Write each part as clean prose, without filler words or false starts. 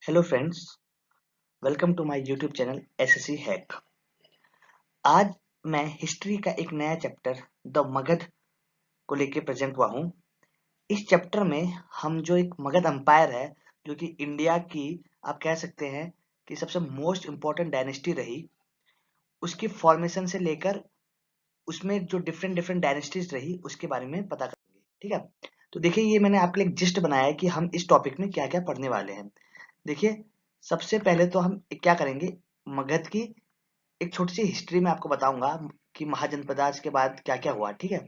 Hello friends, welcome to my YouTube channel SSC hack. आज मैं history का एक नया चैप्टर द मगध को लेके प्रेजेंट हुआ हूँ। इस चैप्टर में हम जो एक मगध एम्पायर है, जो कि इंडिया की आप कह सकते हैं कि सबसे मोस्ट इम्पोर्टेंट डायनेस्टी रही, उसकी फॉर्मेशन से लेकर उसमें जो डिफरेंट डिफरेंट डायनेस्टीज रही उसके बारे में पता करेंगे। ठीक है, तो देखिए ये मैंने आपके लिए एक जिस्ट बनाया है कि हम इस टॉपिक में क्या क्या पढ़ने वाले हैं। देखिए, सबसे पहले तो हम क्या करेंगे, मगध की एक छोटी सी हिस्ट्री में आपको बताऊंगा कि महाजनपदाज के बाद क्या क्या हुआ। ठीक है,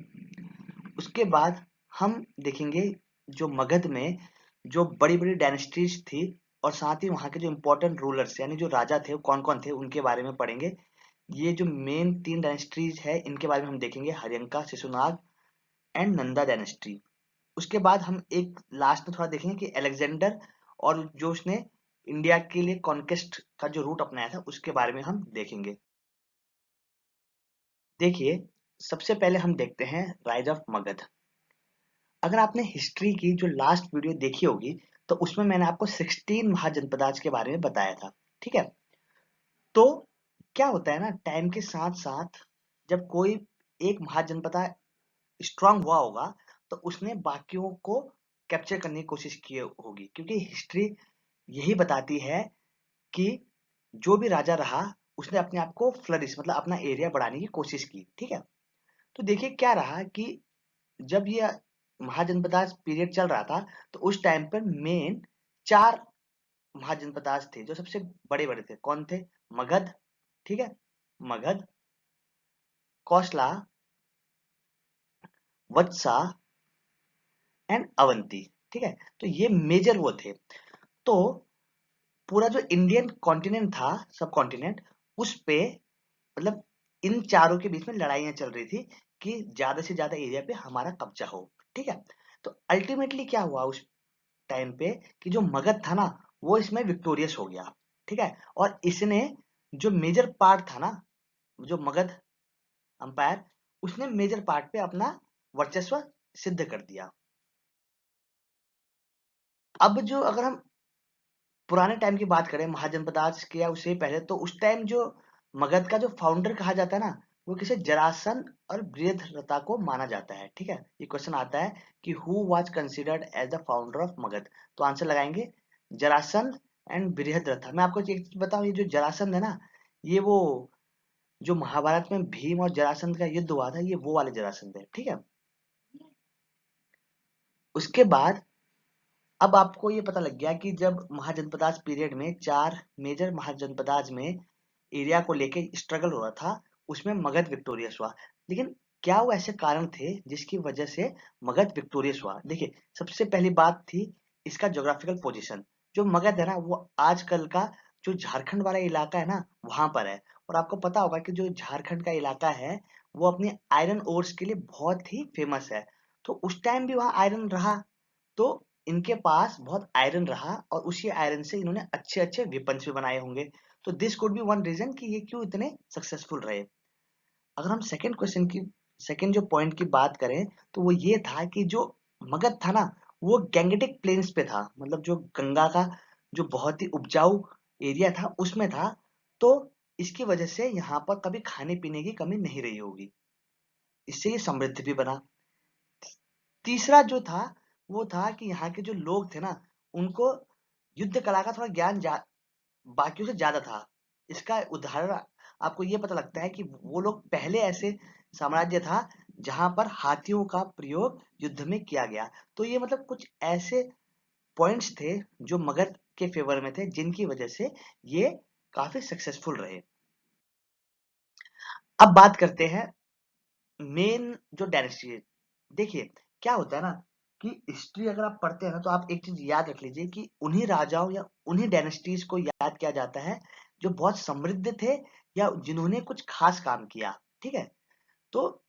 उसके बाद हम देखेंगे जो मगध में जो बड़ी बड़ी डायनेस्टीज थी और साथ ही वहां के जो इंपॉर्टेंट रूलर्स यानी जो राजा थे वो कौन कौन थे उनके बारे में पढ़ेंगे। ये जो मेन तीन डायनेस्टीज है इनके बारे में हम देखेंगे, हर्यंका, शिशुनाग एंड नंदा डायनेस्टी। उसके बाद हम एक लास्ट में थोड़ा देखेंगे कि अलेक्जेंडर और जो उसने इंडिया के लिए कॉन्केस्ट का जो रूट अपनाया था उसके बारे में हम देखेंगे। देखिए, सबसे पहले हम देखते हैं राइज ऑफ मगध। अगर आपने हिस्ट्री की जो लास्ट वीडियो देखी होगी तो उसमें मैंने आपको 16 महाजनपदाज के बारे में बताया था। ठीक है, तो क्या होता है ना, टाइम के साथ साथ जब कोई एक महाजनपदा स्ट्रांग हुआ होगा तो उसने बाकियों को कैप्चर करने की कोशिश की होगी, क्योंकि हिस्ट्री यही बताती है कि जो भी राजा रहा उसने अपने आप को फ्लरिश मतलब अपना एरिया बढ़ाने की कोशिश की। ठीक है, तो देखिए क्या रहा कि जब ये महाजनपदास पीरियड चल रहा था तो उस टाइम पर मेन चार महाजनपदास थे जो सबसे बड़े बड़े थे। कौन थे? मगध, ठीक है, मगध, कौशला, वत्सा एंड अवंती। ठीक है, तो ये मेजर वो थे। तो पूरा जो इंडियन कॉन्टिनेंट था, सब कॉन्टिनेंट, उस पे मतलब इन चारों के बीच में लड़ाइयां चल रही थी कि ज्यादा से ज्यादा एरिया पे हमारा कब्जा हो। ठीक है, तो अल्टीमेटली क्या हुआ उस टाइम पे कि जो मगध था ना वो इसमें विक्टोरियस हो गया। ठीक है, और इसने जो मेजर पार्ट था ना, जो मगध अंपायर, उसने मेजर पार्ट पे अपना वर्चस्व सिद्ध कर दिया। अब जो अगर हम पुराने टाइम की बात करें महाजनपदास के या उससे पहले, तो उस टाइम जो मगध का जो फाउंडर कहा जाता है ना, वो किसे जरासन और बृहद्रथा को माना जाता है। ठीक है, ये क्वेश्चन आता है कि who was considered as the founder of Magadha, तो आंसर लगाएंगे जरासंध एंड बृहद्रथा। मैं आपको एक चीज बताऊं, ये जो जरासंध है ना, ये वो जो महाभारत में भीम और जरासंध का युद्ध हुआ था, ये वो वाले जरासंध है। ठीक है, उसके बाद अब आपको ये पता लग गया कि जब महाजनपदास पीरियड में चार मेजर महाजनपदास में एरिया को लेके स्ट्रगल हो रहा था, उसमें मगध विक्टोरियस हुआ। लेकिन क्या वो ऐसे कारण थे जिसकी वजह से मगध विक्टोरियस हुआ? देखिए, सबसे पहली बात थी इसका ज्योग्राफिकल पोजीशन। जो मगध है ना वो आजकल का जो झारखंड वाला इलाका है ना वहां पर है। और आपको पता होगा कि जो झारखंड का इलाका है वो अपने आयरन ओर्स के लिए बहुत ही फेमस है। तो उस टाइम भी वहाँ आयरन रहा, तो इनके पास बहुत आयरन रहा और उसी आयरन से इन्होंने अच्छे अच्छे वेपन्स भी बनाए होंगे। तो this could be one reason कि ये क्यों इतने सक्सेसफुल रहे। अगर हम सेकंड जो पॉइंट की बात करें तो वो ये था कि जो मगध था ना वो गैंगेटिक प्लेन्स पे था, मतलब जो गंगा का जो बहुत ही उपजाऊ एरिया था उसमें था। तो इसकी वजह से यहाँ पर कभी खाने पीने की कमी नहीं रही होगी, इससे ये समृद्ध भी बना। तीसरा जो था वो था कि यहाँ के जो लोग थे ना उनको युद्ध कला का थोड़ा ज्ञान बाकियों से ज्यादा था। इसका उदाहरण आपको ये पता लगता है कि वो लोग पहले ऐसे साम्राज्य था जहां पर हाथियों का प्रयोग युद्ध में किया गया। तो ये मतलब कुछ ऐसे पॉइंट्स थे जो मगध के फेवर में थे जिनकी वजह से ये काफी सक्सेसफुल रहे। अब बात करते हैं मेन जो डायनेस्टी है। देखिए क्या होता है ना कि हिस्ट्री अगर आप पढ़ते हैं ना तो आप एक चीज याद रख लीजिए कि उन्हीं राजाओं या उन्हीं डायनेस्टीज को याद किया जाता है जो बहुत समृद्ध थे या जिन्होंने कुछ खास काम किया। ठीक है, तो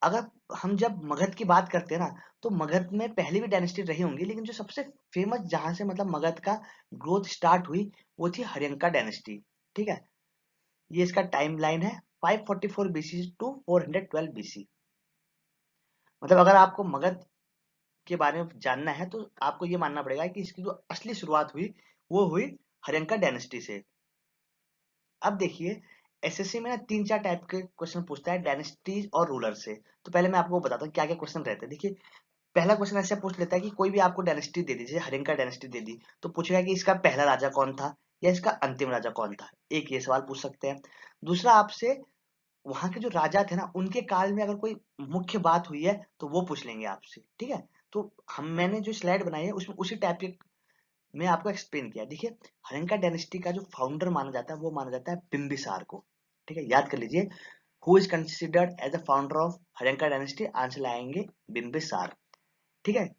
अगर हम जब मगध की बात करते हैं ना तो मगध में पहले भी डायनेस्टी रही होंगी, लेकिन जो सबसे फेमस जहां से मतलब मगध का ग्रोथ स्टार्ट हुई वो थी हर्यंका डायनेस्टी। ठीक है, ये इसका टाइम लाइन है 544 बीसी टू 412 बीसी। मतलब अगर आपको मगध के बारे में जानना है तो आपको ये मानना पड़ेगा कि इसकी जो असली शुरुआत हुई वो हुई हर्यंका डायनेस्टी से। अब देखिए, एसएससी में ना 3-4 टाइप के क्वेश्चन पूछता है डायनेस्टीज और रूलर से। तो पहले मैं आपको बताता हूँ क्या क्या क्वेश्चन रहते हैं। देखिए, पहला क्वेश्चन ऐसे पूछ लेता है कि कोई भी आपको डायनेस्टी दे दी, जैसे हर्यंका डायनेस्टी दे दी, तो पूछेगा कि इसका पहला राजा कौन था या इसका अंतिम राजा कौन था। एक ये सवाल पूछ सकते हैं। दूसरा, आपसे वहां के जो राजा थे ना उनके काल में अगर कोई मुख्य बात हुई है तो वो पूछ लेंगे आपसे, ठीक है। तो हम मैंने जो स्लाइड बनाई है उसमें उसी टाइप के मैं आपको एक्सप्लेन किया। देखिए, हर्यंका डायनेस्टी का जो फाउंडर माना जाता है वो माना जाता है बिंबिसार को, ठीक है, याद कर लीजिए। Who is considered as the founder of Haryanka dynasty, answer लाएंगे बिंबिसार, ठीक है।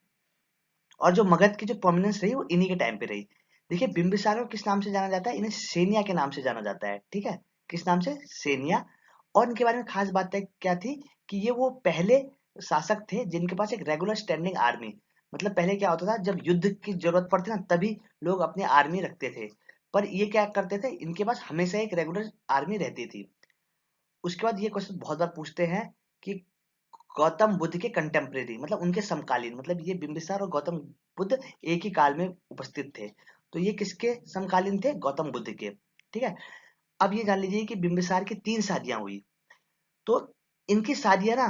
और जो मगध की जो प्रोमिनेंस रही वो इन्हीं के टाइम पे रही। देखिए, बिंबिसार को किस नाम से जाना जाता है, इन्हें सेनिया के नाम से जाना जाता है, ठीक है। किस नाम से, सेनिया। और इनके बारे में खास बात है क्या थी कि ये वो पहले शासक थे जिनके पास एक रेगुलर स्टैंडिंग आर्मी, मतलब पहले क्या होता था जब युद्ध की जरूरत पड़ती ना तभी लोग अपनी आर्मी रखते थे, पर ये क्या करते थे, इनके पास हमेशा एक रेगुलर आर्मी रहती थी। उसके बाद ये क्वेश्चन बहुत बार पूछते हैं कि गौतम बुद्ध के कंटेम्परेरी, मतलब उनके समकालीन, मतलब ये बिंबिसार और गौतम बुद्ध एक ही काल में उपस्थित थे, तो ये किसके समकालीन थे, गौतम बुद्ध के, ठीक है। अब ये जान लीजिए कि बिंबिसार की 3 शादियां हुई। तो इनकी शादियां ना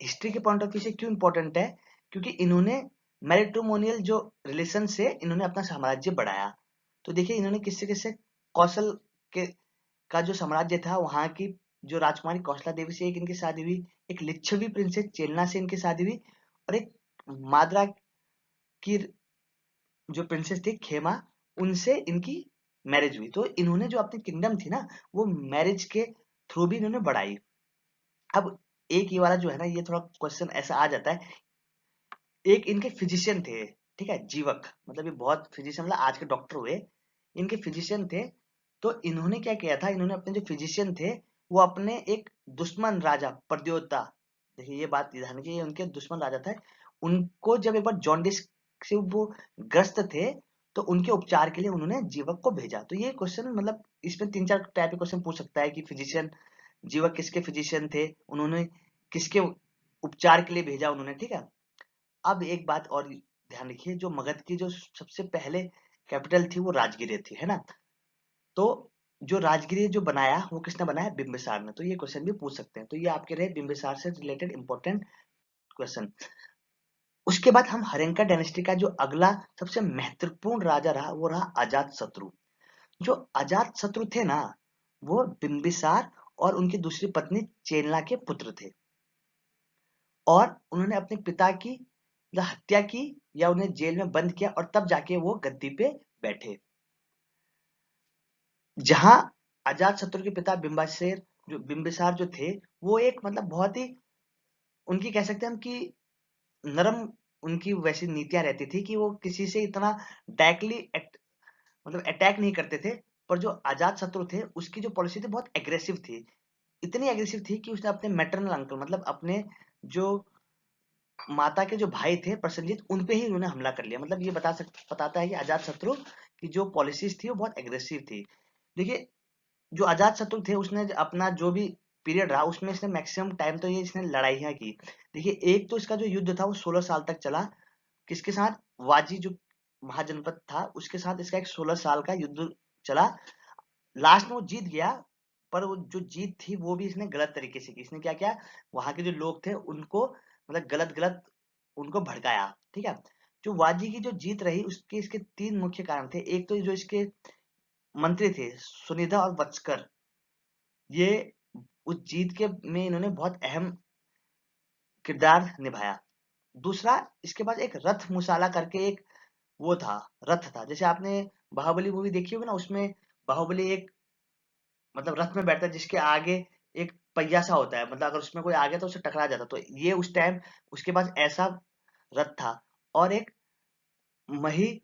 हिस्ट्री के पॉइंट ऑफ व्यू से क्यों इंपॉर्टेंट है, क्योंकि इन्होंने मैरिटोमोनियल जो रिलेशन से इन्होंने अपना साम्राज्य बढ़ाया। तो देखिए, इन्होंने किससे किससे, कौशल के का जो साम्राज्य था वहां की जो राजकुमारी कौशला देवी से एक इनकी शादी हुई, एक लिच्छवी प्रिंसेस चेलना से इनकी शादी हुई, और एक माद्रा की जो प्रिंसेस थी खेमा, उनसे इनकी मैरिज हुई। तो इन्होंने जो अपनी किंगडम थी ना वो मैरिज के थ्रू भी इन्होंने बढ़ाई। अब एक ये वाला जो है ना, ये थोड़ा क्वेश्चन ऐसा आ जाता है। एक इनके फिजिशियन थे, ठीक है, जीवक, मतलब ये बहुत फिजिशियन, मतलब आज के डॉक्टर हुए, इनके फिजिशियन थे। तो इन्होंने क्या किया था, इन्होंने अपने जो फिजिशियन थे वो अपने एक दुश्मन राजा प्रद्योता, देखिए ये बात ध्यान रखिए, ये उनके दुश्मन राजा थे, उनको जब एक बार जॉन्डिस से वो ग्रस्त थे तो उनके उपचार के लिए उन्होंने जीवक को भेजा। तो ये क्वेश्चन मतलब इसमें 3-4 टाइप के क्वेश्चन पूछ सकता है कि फिजिशियन, जीवक किसके फिजिशियन थे, उन्होंने किसके उपचार के लिए भेजा उन्होंने, ठीक है। अब एक बात और ध्यान रखिए, जो मगध की जो सबसे पहले कैपिटल थी वो राजगीर थी, है ना। तो जो राजगीर जो बनाया वो किसने बनाया, बिंबिसार ने। तो ये क्वेश्चन भी पूछ सकते हैं। तो ये आपके रहे बिंबिसार से रिलेटेड इंपॉर्टेंट क्वेश्चन। उसके बाद हम हर्यंका डायनेस्टी का जो अगला सबसे महत्वपूर्ण राजा रहा वो रहा अजात शत्रु। जो अजात शत्रु थे ना वो बिंबिसार और उनकी दूसरी पत्नी चेलना के पुत्र थे, और उन्होंने अपने पिता की हत्या की या उन्हें जेल में बंद किया और तब जाके वो गद्दी पे बैठे। जहां अजात शत्रु के पिता बिंबाशेर जो बिंबिसार जो थे वो एक मतलब बहुत ही, उनकी कह सकते हैं हम कि नरम, उनकी वैसी नीतियां रहती थी कि वो किसी से इतना डायरेक्टली मतलब अटैक नहीं करते थे। पर जो अजात शत्रु थे उसकी जो पॉलिसी थी बहुत एग्रेसिव थी, इतनी एग्रेसिव थी कि उसने अपने मैटरनल अंकल, मतलब अपने जो माता के जो भाई थे प्रसन्नजीत, उन पे ही उन्होंने हमला कर लिया। मतलब ये बताता है कि अजात शत्रु की जो पॉलिसीज थी वो बहुत एग्रेसिव थी। देखिए, जो अजात शत्रु थे उसने अपना जो भी पीरियड रहा उसमें इसने मैक्सिमम टाइम तो ये इसने लड़ाइयाँ की। देखिए, एक तो इसका जो युद्ध था वो 16 साल तक चला, किसके साथ, वाजी जो महाजनपद था उसके साथ इसका एक 16 साल का युद्ध चला। लास्ट में वो जीत गया, पर वो जो जीत थी वो भी इसने गलत तरीके से की। इसने क्या किया, वहां के जो लोग थे उनको मतलब गलत गलत उनको भड़काया, ठीक है। जो वाजी की जो जीत रही उसके इसके 3 मुख्य कारण थे। एक तो जो इसके मंत्री थे सुनिधा और वत्सकर, ये उस जीत के में इन्होंने बहुत अहम किरदार निभाया। दूसरा, इसके बाद एक रथ मुसाला करके एक वो था, रथ था, जैसे आपने बाहुबली मूवी देखी होगी ना, उसमें बाहुबली एक मतलब रथ में बैठता है जिसके आगे एक पहिया सा होता है, मतलब अगर उसमें कोई आ गया तो उसे टकरा जाता। तो ये उस टाइम उसके पास ऐसा रथ था। और एक मही,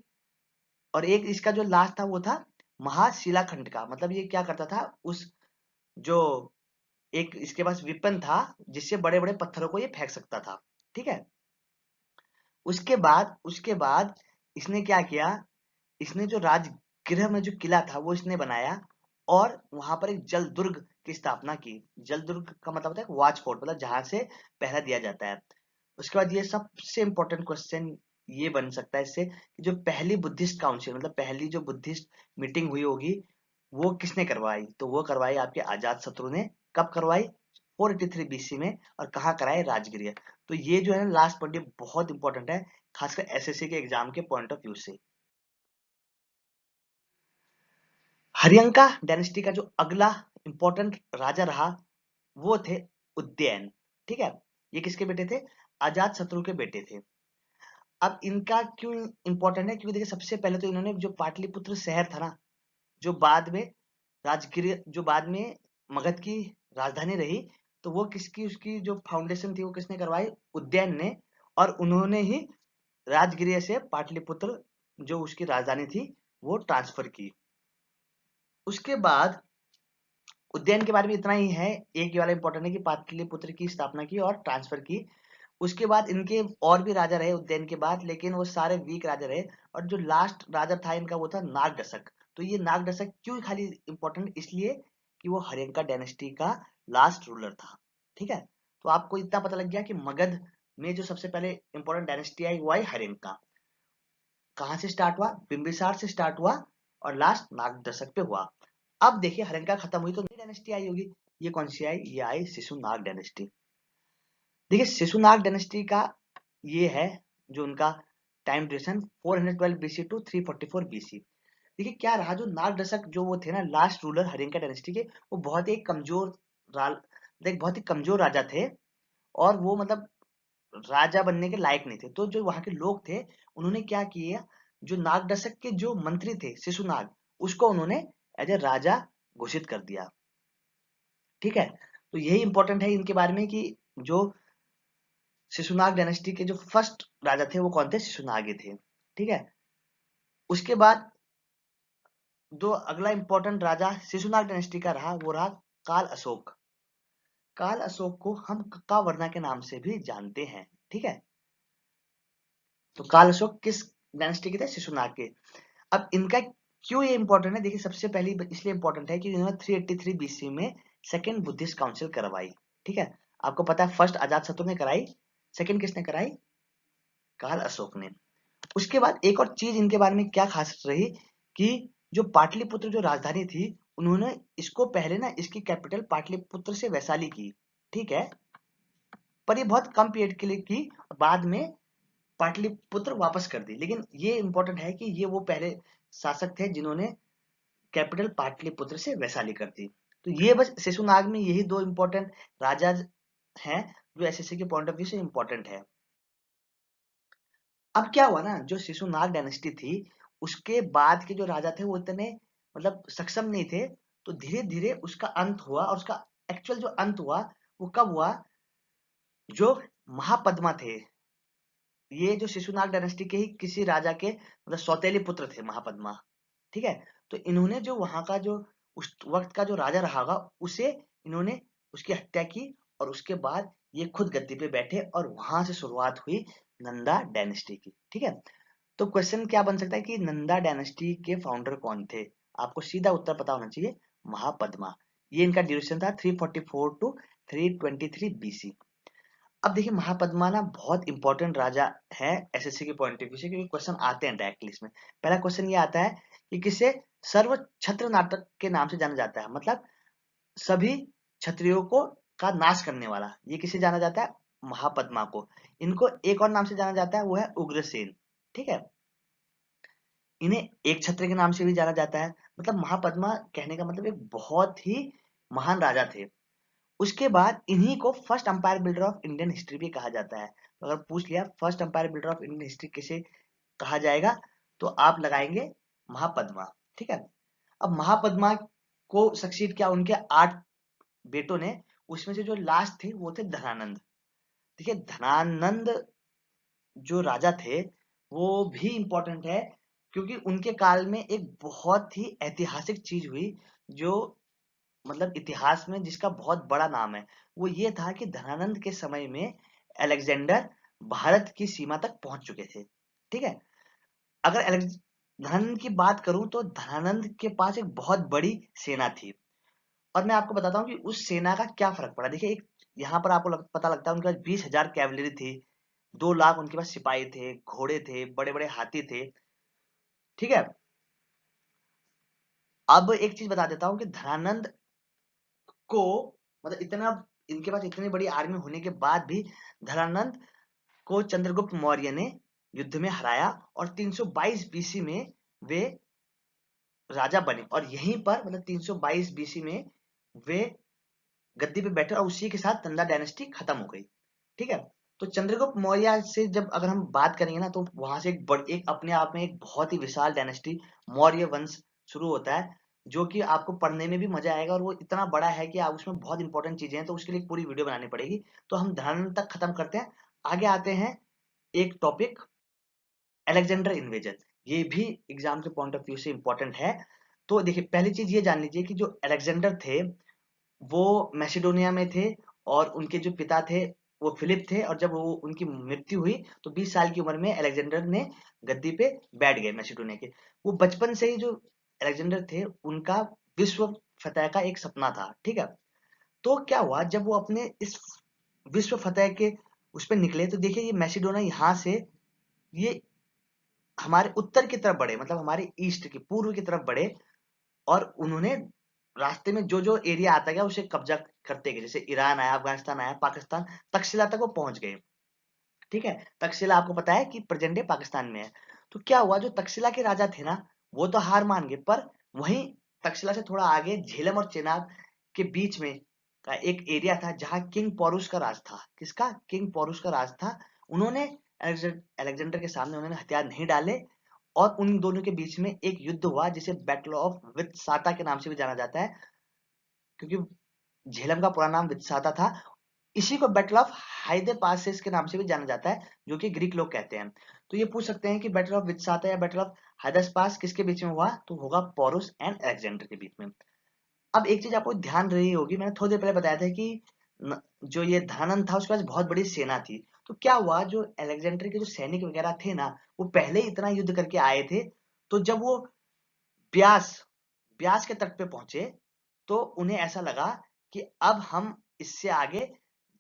और एक इसका जो लास्ट था वो था महाशिलाखंड का, मतलब ये क्या करता था, उस जो एक इसके पास विपन था जिससे बड़े बड़े पत्थरों को ये फेंक सकता था, ठीक है। उसके बाद इसने क्या किया, इसने जो राजगृह में जो किला था वो इसने बनाया, और वहां पर एक जल दुर्ग की स्थापना की। जल दुर्ग का मतलब होता है वॉच फोर्ट, मतलब जहां से पहरा दिया जाता है। उसके बाद ये सबसे इंपॉर्टेंट क्वेश्चन ये बन सकता है इससे कि जो पहली बुद्धिस्ट काउंसिल मतलब पहली जो बुद्धिस्ट मीटिंग हुई होगी वो किसने करवाई, तो वो करवाई आपके अजात शत्रु ने। कब करवाई? 483 बीसी में। और कहाँ कराई? राजगृह। तो ये जो है लास्ट पॉइंट ये बहुत इंपॉर्टेंट है, खासकर एसएससी के एग्जाम के पॉइंट ऑफ व्यू से। हरियंका डायनेस्टी का जो अगला इंपॉर्टेंट राजा रहा वो थे उदयन। ठीक है, ये किसके बेटे थे? अजात शत्रु के बेटे थे। अब इनका क्यों इंपॉर्टेंट है? क्योंकि देखिए सबसे पहले तो इन्होंने जो पाटलिपुत्र शहर था ना, जो बाद में राजगीर, जो बाद में मगध की राजधानी रही, तो वो किसकी, उसकी जो फाउंडेशन थी वो किसने करवाई? उदयन ने। और उन्होंने ही राजगृह से पाटलिपुत्र जो उसकी राजधानी थी वो ट्रांसफर की। उसके बाद उद्यान के बारे में इतना ही है, एक ये वाला इंपॉर्टेंट है कि पाटलिपुत्र की स्थापना की और ट्रांसफर की। उसके बाद इनके और भी राजा रहे उज्जैन के बाद, लेकिन वो सारे वीक राजा रहे। और जो लास्ट राजा था इनका वो था नागदशक। तो ये नागदशक क्यों खाली इंपॉर्टेंट? इसलिए कि वो हर्यंका डायनेस्टी का लास्ट रूलर था। ठीक है, तो आपको इतना पता लग गया कि मगध में जो सबसे पहले इंपॉर्टेंट डायनेस्टी आई वो आई हर्यंका। कहाँ से स्टार्ट हुआ? बिंबिसार से स्टार्ट हुआ और लास्ट नागदशक पे हुआ। अब देखिए हर्यंका खत्म हुई तो नई डायनेस्टी आई होगी। ये कौन सी आई? ये आई शिशुनाग डायनेस्टी। देखिए शिशुनाग डायनेस्टी का ये है जो उनका time duration 412 BC to 344 BC. देखिए क्या रहा, जो नाग दशक जो वो थे ना लास्ट रूलर हरिंका डायनेस्टी के, वो बहुत ही कमजोर देख बहुत ही कमजोर राजा थे। और वो मतलब राजा बनने के लायक नहीं थे। तो जो वहां के लोग थे उन्होंने क्या किया, जो नाग दशक के जो मंत्री थे शिशुनाग, उसको उन्होंने एज ए राजा घोषित कर दिया। ठीक है, तो यही इंपॉर्टेंट है इनके बारे में कि जो शिशुनाग डायनेस्टी के जो फर्स्ट राजा थे वो कौन थे? शिशुनाग ही थे। ठीक है, उसके बाद जो अगला इंपॉर्टेंट राजा शिशुनाग डायनेस्टी का रहा वो रहा काल अशोक। काल अशोक को हम कक्कावर्ना के नाम से भी जानते हैं। ठीक है, तो काल अशोक किस डायनेस्टी के थे? शिशुनाग के। अब इनका क्यों ये इंपॉर्टेंट है? देखिए सबसे पहली इसलिए इंपॉर्टेंट है कि इन्होंने 383 बीसी में सेकेंड बुद्धिस्ट काउंसिल करवाई। ठीक है, आपको पता है फर्स्ट अजात शत्रु ने कराई, सेकेंड किसने कराई? काल अशोक ने। उसके बाद एक और चीज इनके बारे में क्या खास रही कि जो पाटलिपुत्र जो राजधानी थी, उन्होंने इसको पहले ना इसकी कैपिटल पाटलिपुत्र से वैशाली की। ठीक है, पर ये बहुत कम पीरियड के लिए की, बाद में पाटलिपुत्र वापस कर दी। लेकिन ये इंपॉर्टेंट है कि ये वो पहले शासक थे जिन्होंने कैपिटल पाटलिपुत्र से वैशाली कर दी। तो ये बस शिशुनाग में यही दो इंपॉर्टेंट राजा हैं जो एसएससी के पॉइंट ऑफ व्यू से इंपॉर्टेंट है। अब क्या हुआ ना, जो शिशुनाग डायनेस्टी थी उसके बाद के जो राजा थे वो इतने मतलब सक्षम नहीं थे। तो धीरे धीरे उसका अंत हुआ, और उसका एक्चुअल जो अंत हुआ वो कब हुआ? जो महापद्मा थे, ये जो शिशुनाग डायनेस्टी के ही किसी राजा के मतलब सौतेले पुत्र थे महापद्मा। ठीक है, तो इन्होंने जो वहां का जो उस वक्त का जो राजा रहा होगा उसे इन्होंने उसकी हत्या की। और उसके बाद ये खुद गद्दी पे बैठे और वहां से शुरुआत हुई नंदा डायनेस्टी की। ठीक है, तो क्वेश्चन क्या बन सकता है कि नंदा डायनेस्टी के फाउंडर कौन थे? आपको सीधा उत्तर पता होना चाहिए, महापद्मा। ये इनका ड्यूरेशन था 344 टू 323 बीसी। अब देखिए महापद्मा ना बहुत इंपॉर्टेंट राजा है एसएससी के पॉइंट ऑफ व्यू से, क्योंकि क्वेश्चन आते हैं डायरेक्टली इसमें। पहला क्वेश्चन ये आता है कि किसे सर्व छत्र नाटक के नाम से जाना जाता है, मतलब सभी क्षत्रियों को का नाश करने वाला, ये किसे जाना जाता है? महापद्मा को। इनको एक और नाम से जाना जाता है वो है उग्रसेन। ठीक है, इन्हें एक छत्र के नाम से भी जाना जाता है। मतलब महापद्मा कहने का मतलब एक बहुत ही महान राजा थे। उसके बाद इन्हीं को first umpire builder of Indian history भी कहा जाता है। तो अगर पूछ लिया first umpire builder of Indian history किसे कहा जाएगा, तो आप लगाएंगे महापद्मा। ठीक है, अब महापद्मा को सक्सीड किया उनके 8 बेटों ने। उसमें से जो लास्ट थे वो थे धनानंद। देखिए धनानंद जो राजा थे वो भी इंपॉर्टेंट है, क्योंकि उनके काल में एक बहुत ही ऐतिहासिक चीज हुई जो मतलब इतिहास में जिसका बहुत बड़ा नाम है। वो ये था कि धनानंद के समय में अलेक्जेंडर भारत की सीमा तक पहुंच चुके थे। ठीक है, अगर धनानंद की बात करूं तो धनानंद के पास एक बहुत बड़ी सेना थी। और मैं आपको बताता हूँ कि उस सेना का क्या फर्क पड़ा। देखिए एक यहाँ पर आपको पता लगता है उनके पास 20,000 कैवलरी थी, 2 लाख उनके पास सिपाही थे, घोड़े थे, बड़े बड़े हाथी थे। ठीक है। अब एक चीज बता देता हूँ कि धनानंद को, मतलब इतना, इनके पास इतनी बड़ी आर्मी होने के बाद भी धनानंद को चंद्रगुप्त मौर्य ने युद्ध में हराया और 322 बीसी में वे राजा बने, और यहीं पर मतलब 322 बीसी में वे गद्दी पे बैठे और उसी के साथ नंदा डायनेस्टी खत्म हो गई। ठीक है। तो चंद्रगुप्त मौर्य से जब अगर हम बात करेंगे ना, तो वहां से एक अपने आप में एक बहुत ही विशाल डायनेस्टी मौर्य वंश शुरू होता है, जो कि आपको पढ़ने में भी मजा आएगा, और वो इतना बड़ा है कि आप उसमें बहुत इंपॉर्टेंट चीजें हैं, तो उसके लिए एक पूरी वीडियो बनानी पड़ेगी। तो हम धनानंद तक खत्म करते हैं, आगे आते हैं एक टॉपिक, अलेक्जेंडर इन्वेजन। ये भी एग्जाम के पॉइंट ऑफ व्यू से इंपॉर्टेंट है। तो देखिए, पहली चीज ये जान लीजिए कि जो अलेक्जेंडर थे वो मैसिडोनिया में थे, और उनके जो पिता थे वो फिलिप थे, और जब वो उनकी मृत्यु हुई तो 20 साल की उम्र में अलेक्जेंडर ने गद्दी पे बैठ गए मैसिडोनिया के। वो बचपन से ही जो अलेक्जेंडर थे उनका विश्व फतह का एक सपना था। ठीक है। तो क्या हुआ जब वो अपने इस विश्व फतह के उस पर निकले, तो देखिए ये मैसिडोनिया यहाँ से ये हमारे उत्तर की तरफ बढ़े, मतलब हमारे ईस्ट की पूर्व की तरफ बढ़े, और उन्होंने रास्ते में जो जो एरिया आता गया उसे कब्जा करते गए, जैसे ईरान आया, अफगानिस्तान आया, पाकिस्तान, तक्षशिला तक वो पहुंच गए। ठीक है। तक्षशिला आपको पता है कि प्रेजेंट डे पाकिस्तान में है। तो क्या हुआ, जो तक्षशिला के राजा थे ना, वो तो हार मान गए, पर वहीं तक्षशिला से थोड़ा आगे झेलम और चेनाब के बीच में का एक एरिया था जहां किंग पोरुस का राज था। किसका? किंग पोरुस का राज था। उन्होंने अलेक्जेंडर के सामने उन्होंने हथियार नहीं डाले, और उन दोनों के बीच में एक युद्ध हुआ जिसे बैटल ऑफ वित्साता के नाम से भी जाना जाता है, क्योंकि झेलम का पूरा नाम वित्साता था। इसी को बैटल ऑफ हाइदे पासेस के नाम से भी जाना जाता है, जो कि ग्रीक लोग कहते हैं। तो ये पूछ सकते हैं कि बैटल ऑफ वित्साता या बैटल ऑफ हाइदस पास किसके बीच में हुआ, तो होगा पोरुस एंड अलेक्जेंडर के बीच में। अब एक चीज आपको ध्यान रही होगी, मैंने थोड़ी देर पहले बताया था कि जो ये धनानंद था उसके पास बहुत बड़ी सेना थी। तो क्या हुआ, जो अलेक्जेंडर के जो सैनिक वगैरह थे ना, वो पहले ही इतना युद्ध करके आए थे। तो जब वो ब्यास ब्यास के तट पे पहुंचे, तो उन्हें ऐसा लगा कि अब हम इससे आगे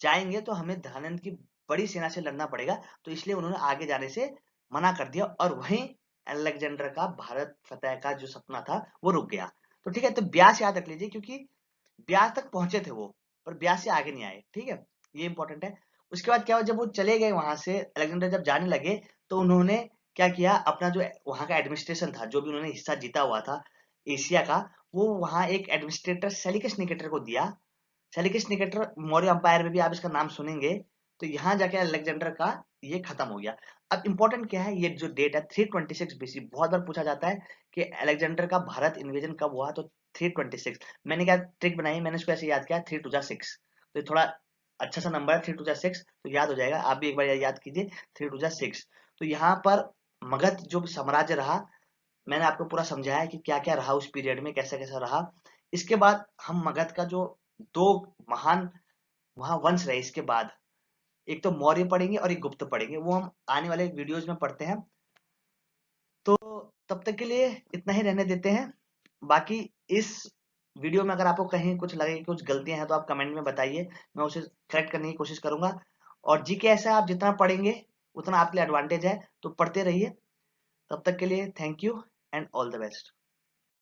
जाएंगे तो हमें धनानंद की बड़ी सेना से लड़ना पड़ेगा, तो इसलिए उन्होंने आगे जाने से मना कर दिया, और वहीं अलेक्जेंडर का भारत फतेह का जो सपना था वो रुक गया। तो ठीक है, तो ब्यास याद रख लीजिए, क्योंकि ब्यास तक पहुंचे थे वो, पर ब्यास से आगे नहीं आए। ठीक है, ये इंपॉर्टेंट है। उसके बाद क्या हुआ, जब वो चले गए वहां से, अलेक्जेंडर जब जाने लगे, तो उन्होंने क्या किया, अपना जो वहां का एडमिनिस्ट्रेशन था, जो भी उन्होंने हिस्सा जीता हुआ था एशिया का, वो वहां एक एडमिनिस्ट्रेटर सेलिकस निकेटर को दिया। सेलिकस निकेटर मौर्य अंपायर में भी आप इसका नाम सुनेंगे। तो यहाँ जाके अलेक्जेंडर का ये खत्म हो गया। अब इंपॉर्टेंट क्या है, ये जो डेट है 326 बीसी, बहुत बार पूछा जाता है कि अलेक्जेंडर का भारत इन्वेजन कब हुआ, तो 326। मैंने क्या ट्रिक बनाई, मैंने इसको ऐसे याद किया 3 टू 6। तो ये थोड़ा अच्छा सा नंबर है 3 टू 6, तो याद हो जाएगा। आप भी एक बार याद कीजिए 3 टू 6। तो यहाँ पर मगध जो साम्राज्य रहा, मैंने आपको पूरा समझाया कि क्या क्या रहा उस पीरियड में, कैसा कैसा रहा। इसके बाद हम मगध का जो दो महान वहां वंश रहे, इसके बाद एक तो मौर्य पढ़ेंगे और एक गुप्त पढ़ेंगे, वो हम आने वाले वीडियोज में पढ़ते हैं। तो तब तक के लिए इतना ही रहने देते हैं। बाकी इस वीडियो में अगर आपको कहीं कुछ लगे कि कुछ गलतियां हैं, तो आप कमेंट में बताइए, मैं उसे करेक्ट करने की कोशिश करूंगा। और जीके ऐसा आप जितना पढ़ेंगे उतना आपके लिए एडवांटेज है, तो पढ़ते रहिए। तब तक के लिए thank you and all the best.